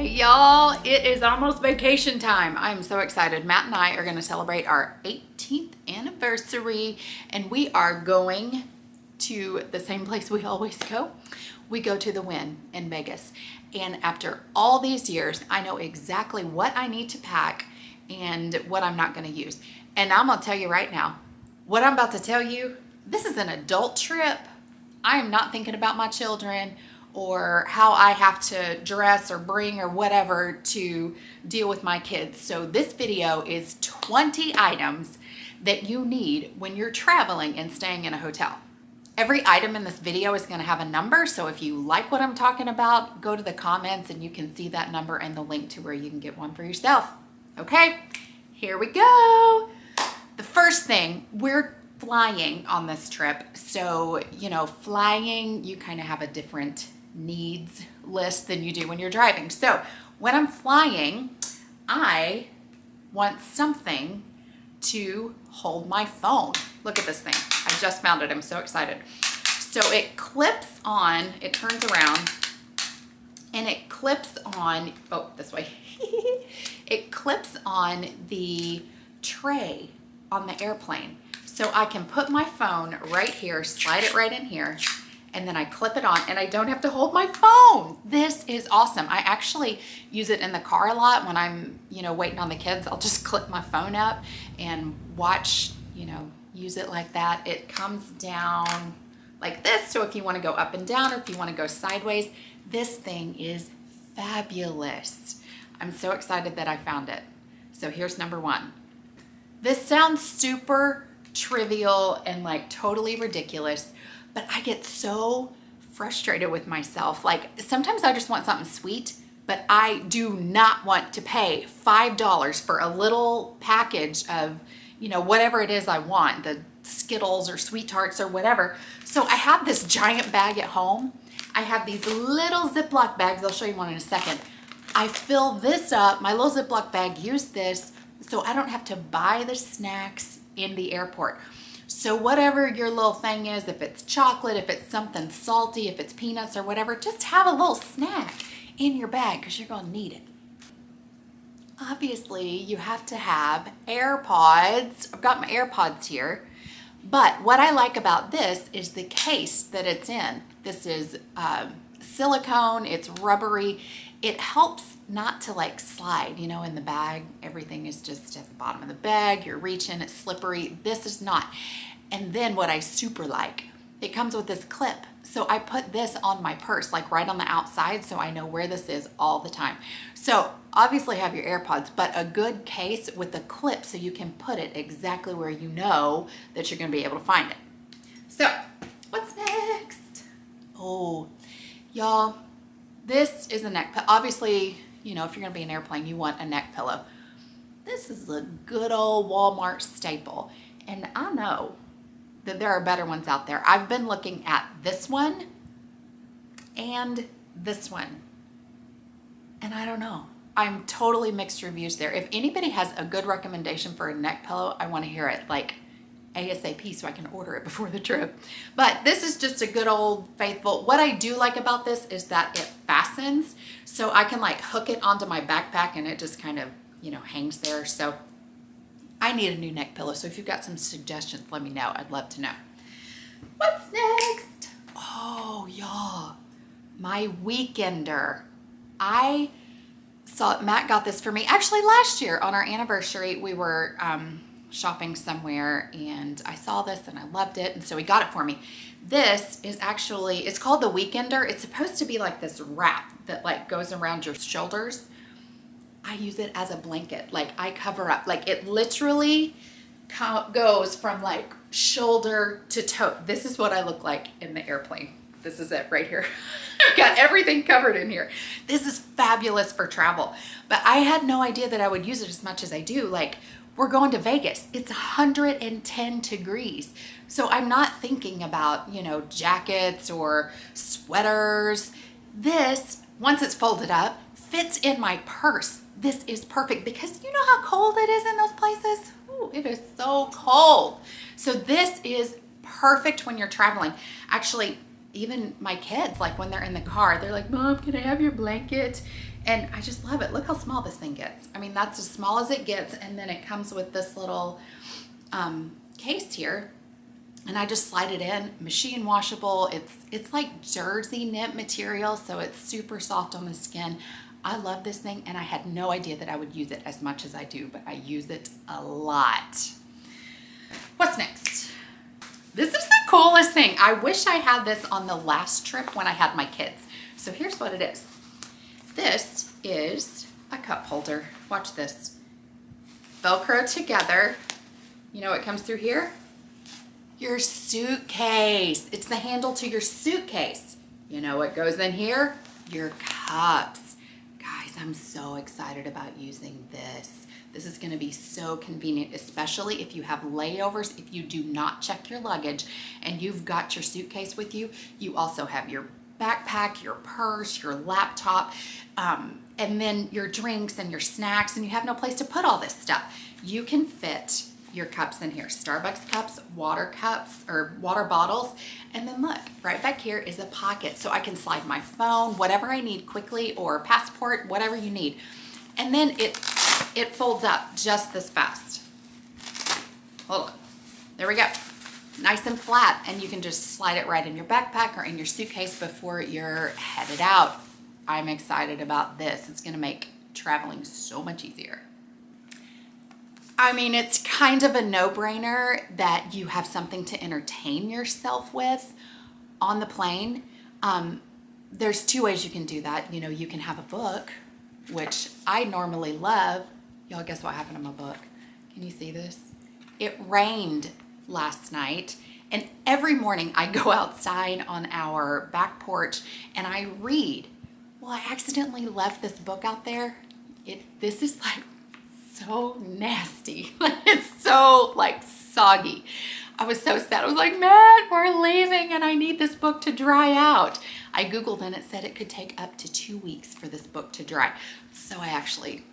Hey y'all, it is almost vacation time. I'm so excited. Matt and I are going to celebrate our 18th anniversary and we are going to the same place we always go. We go to the Wynn in Vegas. And after all these years, I know exactly what I need to pack and what I'm not going to use. And I'm going to tell you right now, what I'm about to tell you, this is an adult trip. I am not thinking about my children or how I have to dress or bring or whatever to deal with my kids. So this video is 20 items that you need when you're traveling and staying in a hotel. Every item in this video is gonna have a number, so if you like what I'm talking about, go to the comments and you can see that number and the link to where you can get one for yourself. Okay, here we go. The first thing, we're flying on this trip. So, flying, you kind of have a different needs list than you do when you're driving. So when I'm flying, I want something to hold my phone. Look at this thing. I just found it. I'm so excited. So it clips on, it turns around and it clips on, this way. It clips on the tray on the airplane. So I can put my phone right here, slide it right in here, and then I clip it on and I don't have to hold my phone. This is awesome. I actually use it in the car a lot when I'm, waiting on the kids. I'll just clip my phone up and watch, use it like that. It comes down like this. So if you want to go up and down or if you want to go sideways, this thing is fabulous. I'm so excited that I found it. So here's number one. This sounds super trivial and like totally ridiculous, but I get so frustrated with myself. Like sometimes I just want something sweet, but I do not want to pay $5 for a little package of, whatever it is I want, the Skittles or Sweet Tarts or whatever. So I have this giant bag at home. I have these little Ziploc bags. I'll show you one in a second. I fill this up, my little Ziploc bag, use this so I don't have to buy the snacks in the airport. So whatever your little thing is, if it's chocolate, if it's something salty, if it's peanuts or whatever, just have a little snack in your bag because you're going to need it. Obviously, you have to have AirPods. I've got my AirPods here. But what I like about this is the case that it's in. This is silicone, it's rubbery. It helps not to like slide, in the bag. Everything is just at the bottom of the bag. You're reaching, it's slippery. This is not. And then what I super like, it comes with this clip. So I put this on my purse, like right on the outside, so I know where this is all the time. So obviously have your AirPods, but a good case with a clip so you can put it exactly where you know that you're gonna be able to find it. So what's next? Oh, y'all, this is a neck pillow. Obviously, if you're gonna be in an airplane, you want a neck pillow. This is a good old Walmart staple. And I know that there are better ones out there. I've been looking at this one and this one. And I don't know. I'm totally mixed reviews there. If anybody has a good recommendation for a neck pillow, I wanna hear it like ASAP so I can order it before the trip. But this is just a good old faithful. What I do like about this is that it fastens. So I can like hook it onto my backpack and it just kind of, hangs there. So I need a new neck pillow. So if you've got some suggestions, let me know. I'd love to know. What's next? Oh, y'all, my weekender. I saw Matt got this for me. Actually, last year on our anniversary, we were shopping somewhere and I saw this and I loved it. And so he got it for me. This is actually, it's called the Weekender. It's supposed to be like this wrap that like goes around your shoulders. I use it as a blanket. Like I cover up, like it literally goes from like shoulder to toe. This is what I look like in the airplane. This is it right here. I've got everything covered in here. This is fabulous for travel, but I had no idea that I would use it as much as I do. Like we're going to Vegas. It's 110 degrees. So I'm not thinking about, jackets or sweaters. This, once it's folded up, fits in my purse. This is perfect because you know how cold it is in those places? Ooh, it is so cold. So this is perfect when you're traveling. Actually, even my kids, like when they're in the car, they're like, Mom, can I have your blanket? And I just love it. Look how small this thing gets. I mean, that's as small as it gets. And then it comes with this little case here. And I just slide it in, machine washable. It's like jersey knit material, so it's super soft on the skin. I love this thing, and I had no idea that I would use it as much as I do, but I use it a lot. What's next? This is the coolest thing. I wish I had this on the last trip when I had my kids. So here's what it is. This is a cup holder. Watch this. Velcro together. You know what comes through here? Your suitcase. It's the handle to your suitcase. You know what goes in here? Your cups. Guys, I'm so excited about using this. This is gonna be so convenient, especially if you have layovers, if you do not check your luggage and you've got your suitcase with you. You also have your backpack, your purse, your laptop, and then your drinks and your snacks, and you have no place to put all this stuff. You can fit your cups in here, Starbucks cups, or water bottles. And then look, right back here is a pocket. So I can slide my phone, whatever I need quickly, or passport, whatever you need. And then it folds up just this fast. Hold on, there we go. Nice and flat, and you can just slide it right in your backpack or in your suitcase before you're headed out. I'm excited about this. It's gonna make traveling so much easier. I mean, it's kind of a no-brainer that you have something to entertain yourself with on the plane. There's two ways you can do that. You know, you can have a book, which I normally love. Y'all, guess what happened to my book? Can you see this? It rained last night, and every morning I go outside on our back porch and I read. Well, I accidentally left this book out there. This is like so nasty. It's so like soggy. I was so sad. I was like, Matt, we're leaving and I need this book to dry out. I Googled and it said it could take up to 2 weeks for this book to dry. So I actually,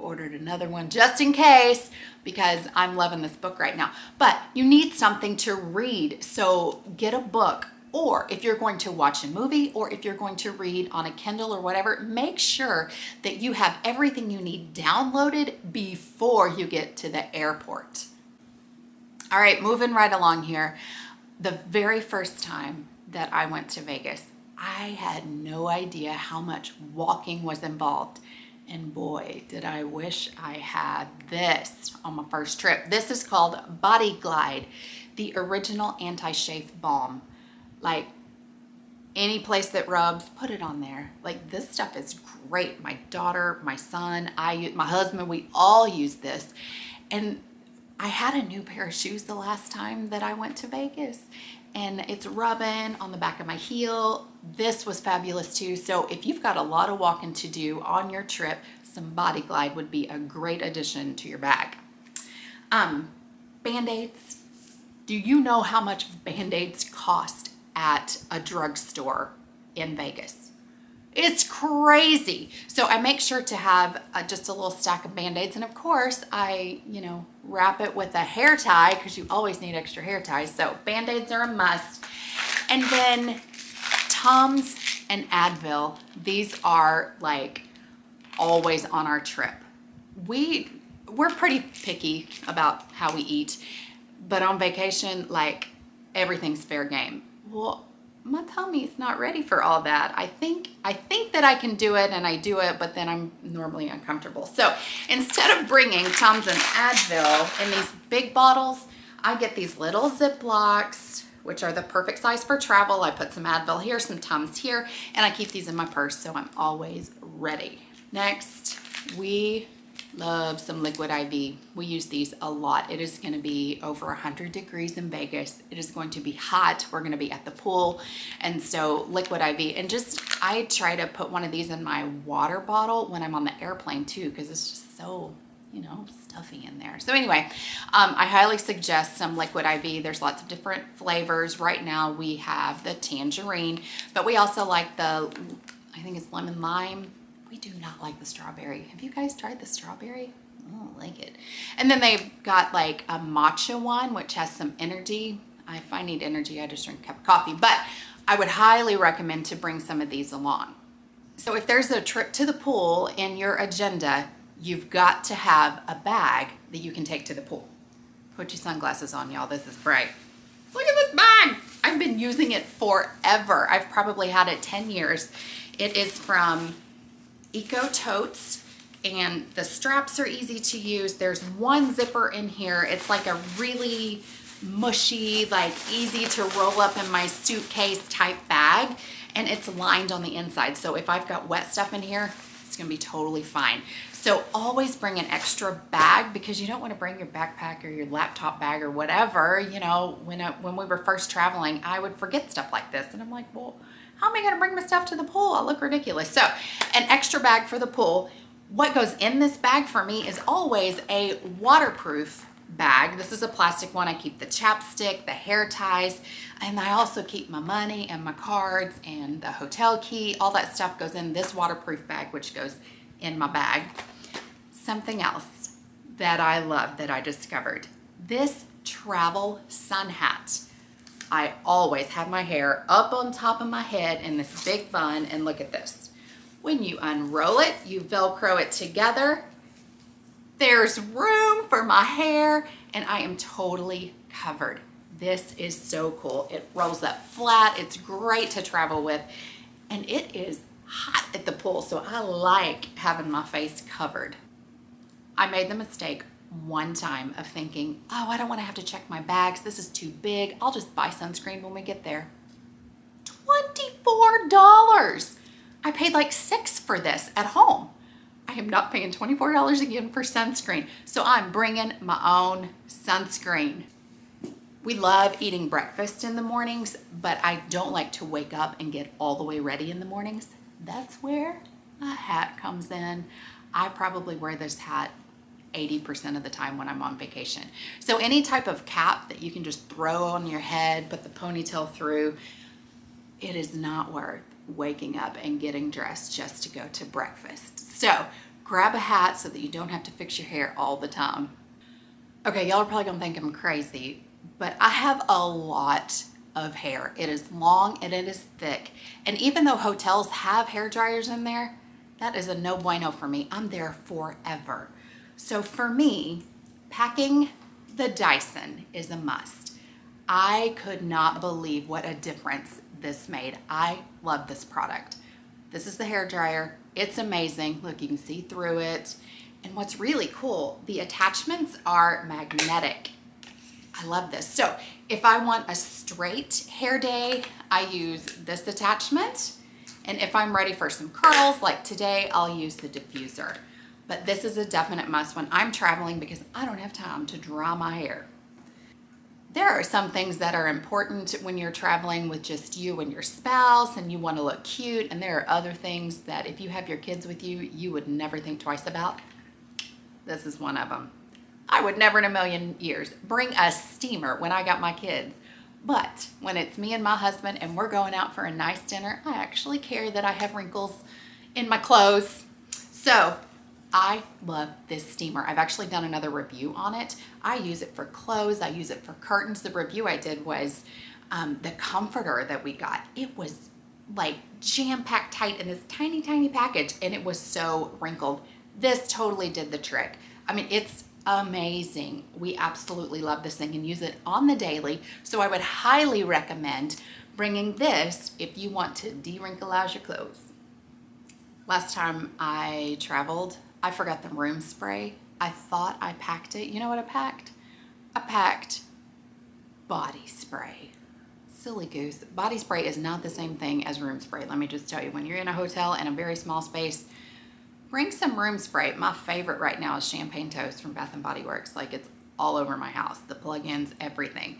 ordered another one just in case, because I'm loving this book right now. But you need something to read. So get a book, or if you're going to watch a movie, or if you're going to read on a Kindle or whatever, make sure that you have everything you need downloaded before you get to the airport. All right, moving right along here. The very first time that I went to Vegas, I had no idea how much walking was involved. And boy, did I wish I had this on my first trip. This is called Body Glide, the original anti-chafe balm. Like, any place that rubs, put it on there. Like, this stuff is great. My daughter, my son, my husband, we all use this. And I had a new pair of shoes the last time that I went to Vegas, and it's rubbing on the back of my heel. This was fabulous too. So if you've got a lot of walking to do on your trip, some Body Glide would be a great addition to your bag. Band-Aids. Do you know how much Band-Aids cost at a drugstore in Vegas? It's crazy. So I make sure to have just a little stack of Band-Aids. And of course, I, wrap it with a hair tie, because you always need extra hair ties. So Band-Aids are a must. And then Tums and Advil. These are like always on our trip. We're pretty picky about how we eat, but on vacation, like, everything's fair game. Well, my tummy's not ready for all that. I think that I can do it, and I do it, but then I'm normally uncomfortable. So instead of bringing Tums and Advil in these big bottles, I get these little Ziplocs, which are the perfect size for travel. I put some Advil here, some Tums here, and I keep these in my purse, so I'm always ready. Next, we love some liquid IV. We use these a lot. It is going to be over 100 degrees in Vegas. It is going to be hot. We're going to be at the pool. And so liquid IV, and I try to put one of these in my water bottle when I'm on the airplane too, because it's just so, stuffy in there. So anyway, I highly suggest some liquid IV. There's lots of different flavors. Right now we have the tangerine, but we also like I think it's lemon lime. We do not like the strawberry. Have you guys tried the strawberry? I don't like it. And then they've got like a matcha one, which has some energy. If I need energy, I just drink a cup of coffee. But I would highly recommend to bring some of these along. So if there's a trip to the pool in your agenda, you've got to have a bag that you can take to the pool. Put your sunglasses on, y'all. This is bright. Look at this bag. I've been using it forever. I've probably had it 10 years. It is from Eco Totes, and the straps are easy to use. There's one zipper in here. It's like a really mushy, like easy to roll up in my suitcase type bag, and it's lined on the inside. So if I've got wet stuff in here, it's gonna be totally fine. So always bring an extra bag, because you don't want to bring your backpack or your laptop bag or whatever. You know, when we were first traveling, I would forget stuff like this, and I'm like, well, how am I gonna bring my stuff to the pool? I'll look ridiculous. So an extra bag for the pool. What goes in this bag for me is always a waterproof bag. This is a plastic one. I keep the chapstick, the hair ties, and I also keep my money and my cards and the hotel key. All that stuff goes in this waterproof bag, which goes in my bag. Something else that I love that I discovered, this travel sun hat. I always have my hair up on top of my head in this big bun, and look at this. When you unroll it, you Velcro it together. There's room for my hair, and I am totally covered. This is so cool. It rolls up flat. It's great to travel with, and it is hot at the pool, so I like having my face covered. I made the mistake one time of thinking, oh, I don't want to have to check my bags. This is too big. I'll just buy sunscreen when we get there. $24. I paid like $6 for this at home. I am not paying $24 again for sunscreen. So I'm bringing my own sunscreen. We love eating breakfast in the mornings, but I don't like to wake up and get all the way ready in the mornings. That's where a hat comes in. I probably wear this hat 80% of the time when I'm on vacation. So any type of cap that you can just throw on your head, put the ponytail through, it is not worth waking up and getting dressed just to go to breakfast. So grab a hat so that you don't have to fix your hair all the time. Okay, y'all are probably gonna think I'm crazy, but I have a lot of hair. It is long and it is thick. And even though hotels have hair dryers in there, that is a no bueno for me. I'm there forever. So for me, packing the Dyson is a must. I could not believe what a difference this made. I love this product. This is the hair dryer. It's amazing. Look, you can see through it. And what's really cool, the attachments are magnetic. I love this. So if I want a straight hair day, I use this attachment. And if I'm ready for some curls, like today, I'll use the diffuser. But this is a definite must when I'm traveling, because I don't have time to dry my hair. There are some things that are important when you're traveling with just you and your spouse and you want to look cute, and there are other things that if you have your kids with you, you would never think twice about. This is one of them. I would never in a million years bring a steamer when I got my kids. But when it's me and my husband and we're going out for a nice dinner, I actually care that I have wrinkles in my clothes. So I love this steamer. I've actually done another review on it. I use it for clothes. I use it for curtains. The review I did was the comforter that we got. It was like jam-packed tight in this tiny, tiny package, and it was so wrinkled. This totally did the trick. I mean, it's amazing. We absolutely love this thing and use it on the daily. So I would highly recommend bringing this if you want to de-wrinkleize your clothes. Last time I traveled, I forgot the room spray. I thought I packed it. You know what I packed? I packed body spray. Silly goose. Body spray is not the same thing as room spray. Let me just tell you, when you're in a hotel in a very small space, bring some room spray. My favorite right now is Champagne Toast from Bath & Body Works. Like, it's all over my house, the plug-ins, everything.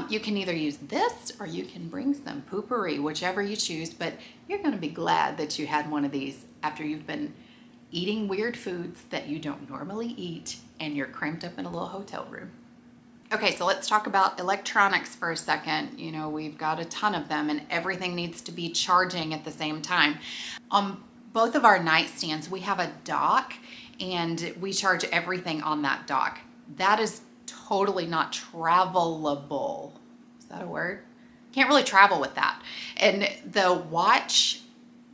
You can either use this or you can bring some poopery, whichever you choose, but you're gonna be glad that you had one of these after you've been eating weird foods that you don't normally eat and you're cramped up in a little hotel room. Okay, so let's talk about electronics for a second. You know, we've got a ton of them and everything needs to be charging at the same time. On both of our nightstands, we have a dock and we charge everything on that dock. That is totally not travelable. Is that a word? Can't really travel with that. And the watch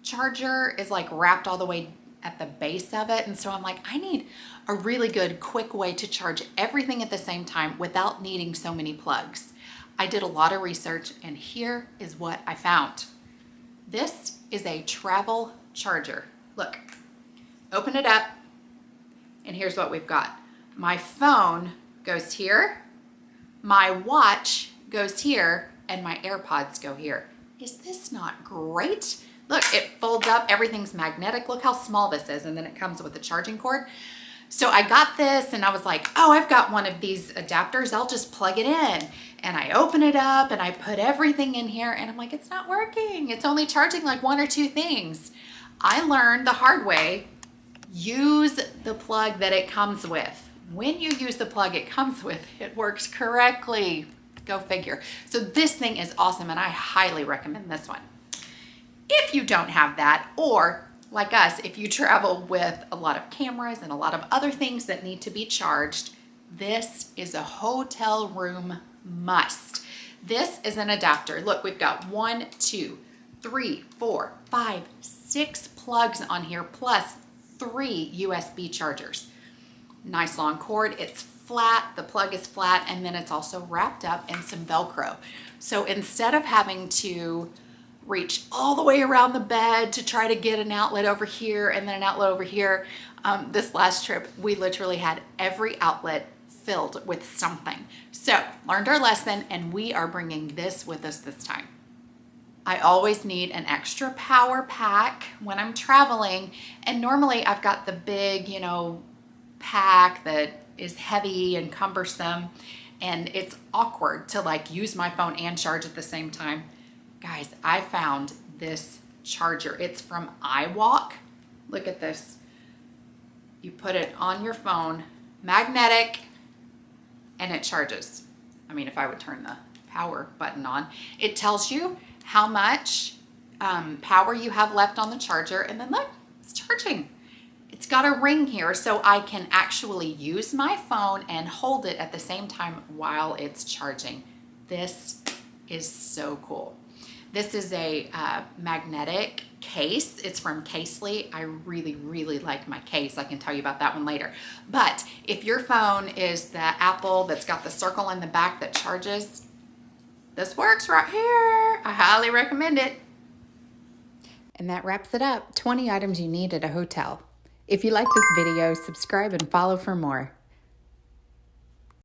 charger is like wrapped all the way at the base of it. And so I'm like, I need a really good quick way to charge everything at the same time without needing so many plugs. I did a lot of research and here is what I found. This is a travel charger. Look, open it up and here's what we've got. My phone goes here, my watch goes here, and my AirPods go here. Is this not great? Look, it folds up, everything's magnetic. Look how small this is, and then it comes with a charging cord. So I got this and I was like, oh, I've got one of these adapters. I'll just plug it in. And I open it up and I put everything in here and I'm like, it's not working. It's only charging like one or two things. I learned the hard way, use the plug that it comes with. When you use the plug it comes with, it works correctly. Go figure. So this thing is awesome and I highly recommend this one. If you don't have that, or like us, if you travel with a lot of cameras and a lot of other things that need to be charged, this is a hotel room must. This is an adapter. Look, we've got 1, 2, 3, 4, 5, 6 plugs on here, plus 3 USB chargers. Nice long cord. It's flat, the plug is flat, and then it's also wrapped up in some Velcro. So instead of having to reach all the way around the bed to try to get an outlet over here and then an outlet over here, this last trip we literally had every outlet filled with something. So learned our lesson and we are bringing this with us this time. I always need an extra power pack when I'm traveling, and normally I've got the big, pack that is heavy and cumbersome, and it's awkward to like use my phone and charge at the same time. Guys, I found this charger. It's from iWalk. Look at this. You put it on your phone, magnetic, and it charges. I mean, if I would turn the power button on, it tells you how much power you have left on the charger, and then look, it's charging. It's got a ring here so I can actually use my phone and hold it at the same time while it's charging. This is so cool. This is a magnetic case. It's from Casely. I really, really like my case. I can tell you about that one later. But if your phone is the Apple that's got the circle in the back that charges, this works right here. I highly recommend it. And that wraps it up. 20 items you need at a hotel. If you like this video, subscribe and follow for more.